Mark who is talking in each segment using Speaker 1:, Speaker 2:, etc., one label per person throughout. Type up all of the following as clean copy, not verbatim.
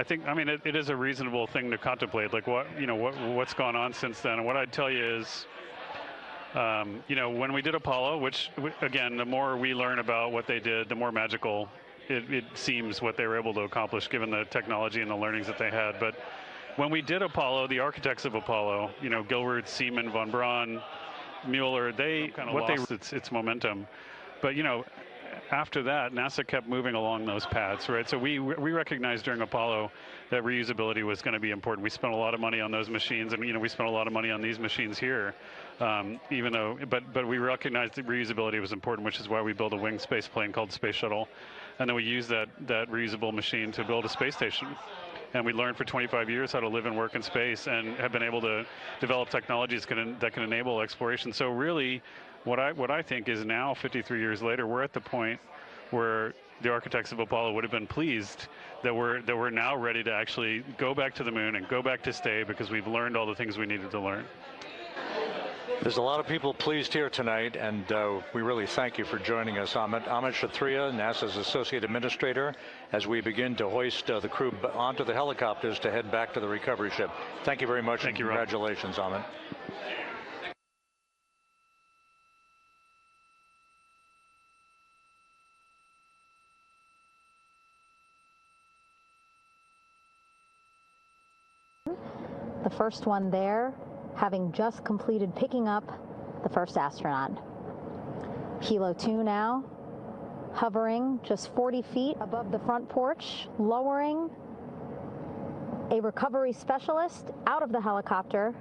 Speaker 1: I think, I mean, it is a reasonable thing to contemplate, like what's gone on since then. And what I'd tell you is, when we did Apollo, which again, the more we learn about what they did, the more magical it seems what they were able to accomplish given the technology and the learnings that they had. But when we did Apollo, the architects of Apollo, Gilbert, Seaman, von Braun, Mueller, they kind of lost its momentum. But after that, NASA kept moving along those paths, right? So we recognized during Apollo that reusability was going to be important. We spent a lot of money on those machines, and we spent a lot of money on these machines here, even though, but we recognized that reusability was important, which is why we built a winged space plane called Space Shuttle, and then we used that reusable machine to build a space station. And we learned for 25 years how to live and work in space, and have been able to develop technologies that can enable exploration. So really, what I think is now, 53 years later, we're at the point where the architects of Apollo would have been pleased that we're now ready to actually go back to the moon and go back to stay, because we've learned all the things we needed to learn.
Speaker 2: There's a lot of people pleased here tonight, and we really thank you for joining us. Amit Kshatriya, NASA's Associate Administrator, as we begin to hoist the crew onto the helicopters to head back to the recovery ship. Thank you very much.
Speaker 1: Thank you,
Speaker 2: congratulations, Amit.
Speaker 3: The first one there, having just completed picking up the first astronaut. Helo 2 now, hovering just 40 feet above the front porch, lowering a recovery specialist out of the helicopter.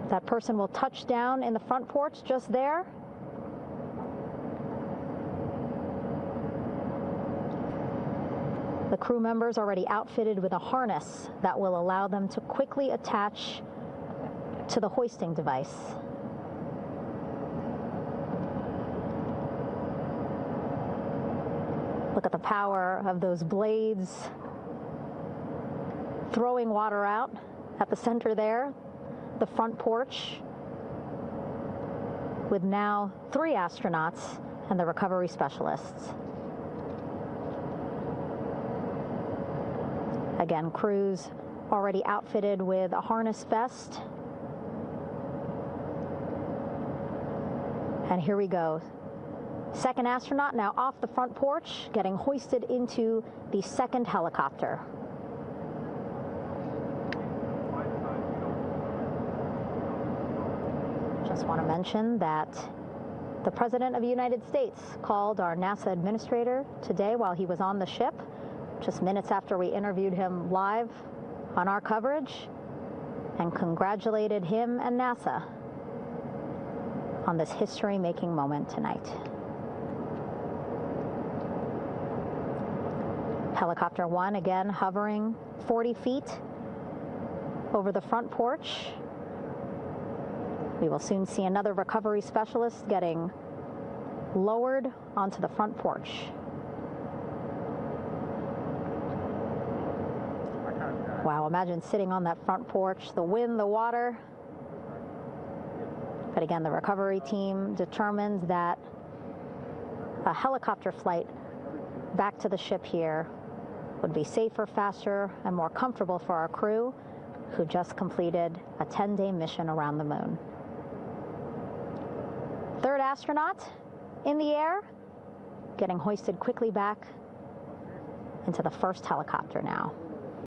Speaker 3: That person will touch down in the front porch just there. The crew members already outfitted with a harness that will allow them to quickly attach to the hoisting device. Look at the power of those blades throwing water out at the center there, the front porch, with now 3 astronauts and the recovery specialists. Again, crews already outfitted with a harness vest. And here we go. Second astronaut now off the front porch, getting hoisted into the second helicopter. Just want to mention that the President of the United States called our NASA administrator today while he was on the ship, just minutes after we interviewed him live on our coverage, and congratulated him and NASA on this history-making moment tonight. Helicopter 1 again hovering 40 feet over the front porch. We will soon see another recovery specialist getting lowered onto the front porch. Wow, imagine sitting on that front porch, the wind, the water. But again, the recovery team determined that a helicopter flight back to the ship here would be safer, faster, and more comfortable for our crew, who just completed a 10-day mission around the moon. Third astronaut in the air, getting hoisted quickly back into the first helicopter now.